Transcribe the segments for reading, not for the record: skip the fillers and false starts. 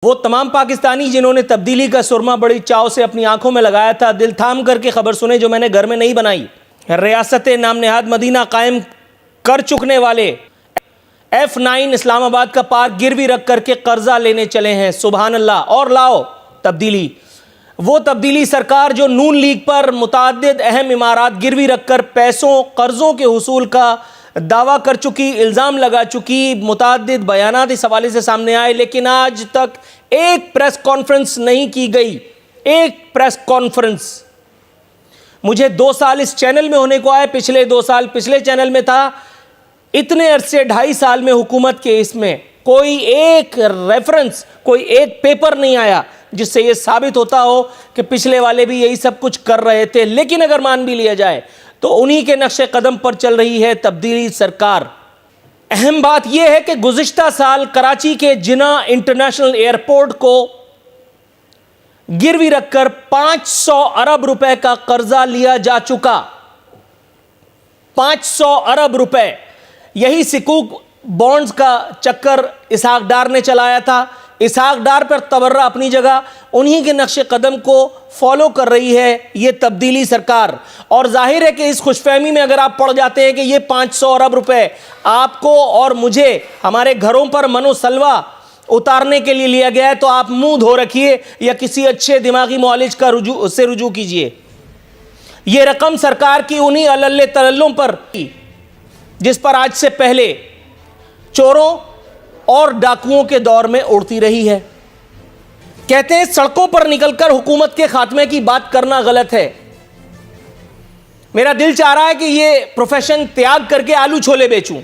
वो तमाम पाकिस्तानी जिन्होंने तब्दीली का सुरमा बड़ी चाव से अपनी आंखों में लगाया था, दिल थाम करके खबर सुने जो मैंने घर में नहीं बनाई। रियासत नाम नेहाद मदीना कायम कर चुकने वाले F9 इस्लामाबाद का पार्क गिरवी रख करके कर्जा लेने चले हैं। सुभान अल्लाह। और लाओ तब्दीली, वो तब्दीली सरकार जो नून लीग पर मुतअद्दिद अहम इमारात गिरवी रखकर पैसों कर्जों के हुसूल का दावा कर चुकी, इल्ज़ाम लगा चुकी, मुतअद्दिद बयानात इस हवाले से सामने आए, लेकिन आज तक एक प्रेस कॉन्फ्रेंस नहीं की गई। एक प्रेस कॉन्फ्रेंस। मुझे 2 साल इस चैनल में होने को आए, पिछले 2 साल पिछले चैनल में था। इतने अरसे 2.5 साल में हुकूमत के इसमें कोई एक रेफरेंस, कोई एक पेपर नहीं आया जिससे यह साबित होता हो कि पिछले वाले भी यही सब कुछ कर रहे थे। लेकिन अगर मान भी लिया जाए तो उन्हीं के नक्शे कदम पर चल रही है तब्दीली सरकार। अहम बात यह है कि गुज़िश्ता साल कराची के जिना इंटरनेशनल एयरपोर्ट को गिरवी रखकर 500 अरब रुपए का कर्जा लिया जा चुका। 500 अरब रुपए। यही सिकूक बॉन्ड्स का चक्कर इसहाक डार ने चलाया था। इसहाक डार पर तबर्रा अपनी जगह, उन्हीं के नक्शे कदम को फॉलो कर रही है ये तब्दीली सरकार। और जाहिर है कि इस खुशफहमी में अगर आप पड़ जाते हैं कि ये 500 अरब रुपए आपको और मुझे हमारे घरों पर मनोसलवा उतारने के लिए लिया गया है, तो आप मुंह धो रखिए या किसी अच्छे दिमागी मुआलिज का रुजू कीजिए। ये रकम सरकार की उन्हीं अल्ले तल्लों पर जिस पर आज से पहले चोरों और डाकुओं के दौर में उड़ती रही है। कहते हैं सड़कों पर निकलकर हुकूमत के खात्मे की बात करना गलत है। मेरा दिल चाह रहा है कि ये प्रोफेशन त्याग करके आलू छोले बेचूं,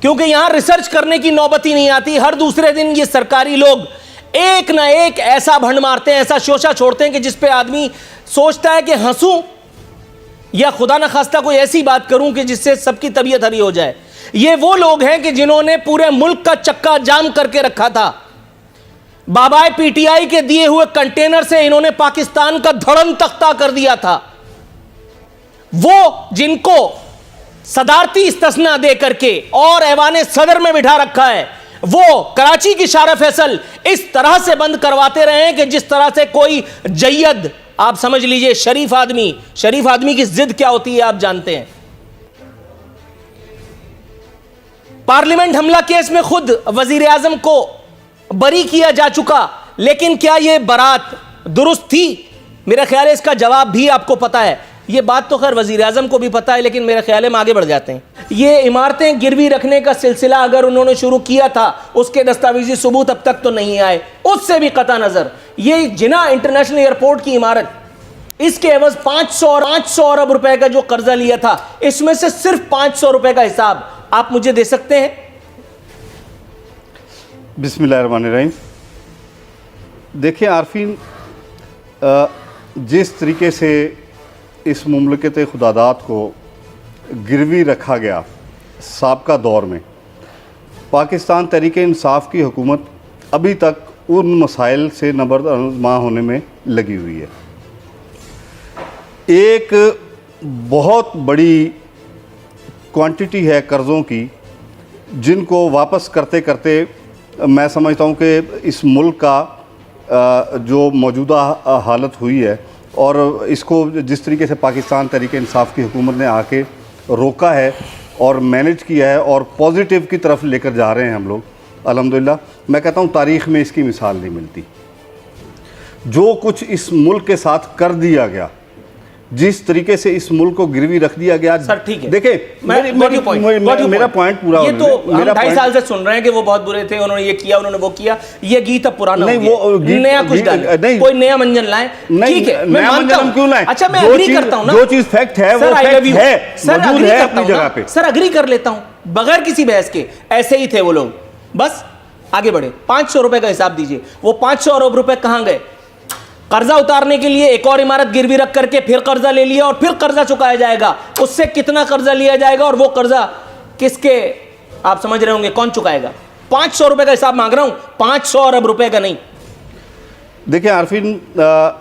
क्योंकि यहां रिसर्च करने की नौबत ही नहीं आती। हर दूसरे दिन ये सरकारी लोग एक ना एक ऐसा भंड मारते हैं, ऐसा शोशा छोड़ते हैं कि जिस पे आदमी सोचता है कि हंसूं या खुदा न खास्ता कोई ऐसी बात करूं कि जिससे सबकी तबीयत हरी हो जाए। ये वो लोग हैं कि जिन्होंने पूरे मुल्क का चक्का जाम करके रखा था। बाबाए पीटीआई के दिए हुए कंटेनर से इन्होंने पाकिस्तान का धड़म तख्ता कर दिया था। वो जिनको सदारती इस्तिस्ना दे करके और ऐवाने सदर में बिठा रखा है, वो कराची की शारा फैसल इस तरह से बंद करवाते रहे हैं कि जिस तरह से कोई जय्यद, आप समझ लीजिए शरीफ आदमी की जिद क्या होती है आप जानते हैं। पार्लियामेंट हमला केस में खुद वजीर आजम को बरी किया जा चुका, लेकिन क्या यह बरात दुरुस्त थी? मेरा ख्याल है इसका जवाब भी आपको पता है। यह बात तो खैर वजीर आजम को भी पता है, लेकिन मेरा ख्याल है हम आगे बढ़ जाते हैं। ये इमारतें गिरवी रखने का सिलसिला अगर उन्होंने शुरू किया था, उसके दस्तावेजी सबूत अब तक तो नहीं आए। उससे भी कता नजर ये जिना इंटरनेशनल एयरपोर्ट की इमारत, इसके एवज 500 अरब रुपए का जो कर्जा लिया था, इसमें से सिर्फ 500 रुपए का हिसाब आप मुझे दे सकते हैं? बिस्मिल्लाहिर्रहमानिर्रहीम। देखिए आरफीन, जिस तरीके से इस मुमलकत खुदादात को गिरवी रखा गया साबका दौर में, पाकिस्तान तहरीक इंसाफ की हुकूमत अभी तक उन मसाइल से नबरदमा होने में लगी हुई है। एक बहुत बड़ी क्वांटिटी है कर्ज़ों की, जिनको वापस करते करते मैं समझता हूँ कि इस मुल्क का जो मौजूदा हालत हुई है और इसको जिस तरीके से पाकिस्तान तहरीक इंसाफ की हुकूमत ने आके रोका है और मैनेज किया है और पॉजिटिव की तरफ लेकर जा रहे हैं हम लोग, अल्हम्दुलिल्लाह। मैं कहता हूँ तारीख़ में इसकी मिसाल नहीं मिलती। जो कुछ इस मुल्क के साथ कर दिया गया, जिस तरीके से इस मुल्क को गिरवी रख दिया गया। सर ठीक है, देखिए मेरा पॉइंट पूरा हो। ये तो हम 2.5 साल से सुन रहे हैं कि वो बहुत बुरे थे, उन्होंने ये किया, उन्होंने वो किया। ये गीत अब पुराना नहीं, वो नया कुछ डालें, कोई नया मंजन लाएं। ठीक है, मैं मानता हूं। क्यों लाएं? अच्छा, मैं एग्री करता हूं ना, जो चीज फैक्ट है वो फैक्ट है, मौजूद है अपनी जगह पे। सर एग्री कर लेता हूं बगैर किसी बहस के, ऐसे ही थे वो लोग। बस आगे बढ़े। 500 रुपए का हिसाब दीजिए। वो 500 अरब रुपए कहां गए? कर्जा उतारने के लिए एक और इमारत गिरवी रख करके फिर कर्जा ले लिया और फिर कर्जा चुकाया जाएगा। उससे कितना कर्जा लिया जाएगा और वो कर्जा किसके, आप समझ रहे होंगे कौन चुकाएगा? 500 रुपए का हिसाब मांग रहा हूं, 500 अरब रुपए का नहीं। देखिए आरफीन,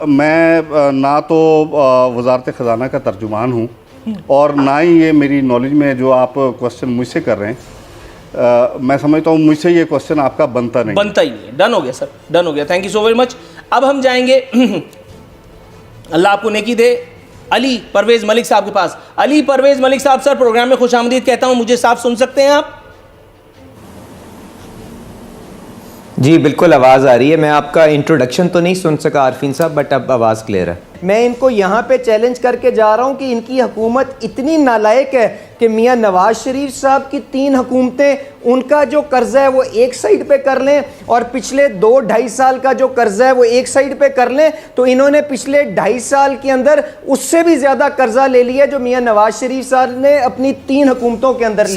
मैं ना तो वजारत ख़जाना का तर्जुमान हूं और ना ही ये मेरी नॉलेज में जो आप क्वेश्चन मुझसे कर रहे हैं। मैं समझता हूँ मुझसे ये क्वेश्चन आपका बनता नहीं। बनता ही नहीं है। डन हो गया सर, डन हो गया। Thank you so very much. अब हम जाएंगे अल्लाह आपको नेकी दे, अली परवेज मलिक साहब के पास। अली परवेज मलिक साहब, सर प्रोग्राम में खुशामदीद कहता हूं, मुझे साफ सुन सकते हैं आप? जी बिल्कुल आवाज़ आ रही है। मैं आपका इंट्रोडक्शन तो नहीं सुन सका आरफीन साहब, बट अब आवाज़ क्लियर है। मैं इनको यहाँ पे चैलेंज करके जा रहा हूँ कि इनकी हुकूमत इतनी नालायक है कि मियाँ नवाज शरीफ साहब की 3 हुकूमतें, उनका जो कर्जा है वो एक साइड पे कर लें और पिछले 2-2.5 साल का जो कर्जा है वो एक साइड पे कर लें, तो इन्होंने पिछले 2.5 साल के अंदर उससे भी ज़्यादा कर्जा ले लिया जो मियाँ नवाज शरीफ साहब ने अपनी 3 हुकूमतों के अंदर लिया।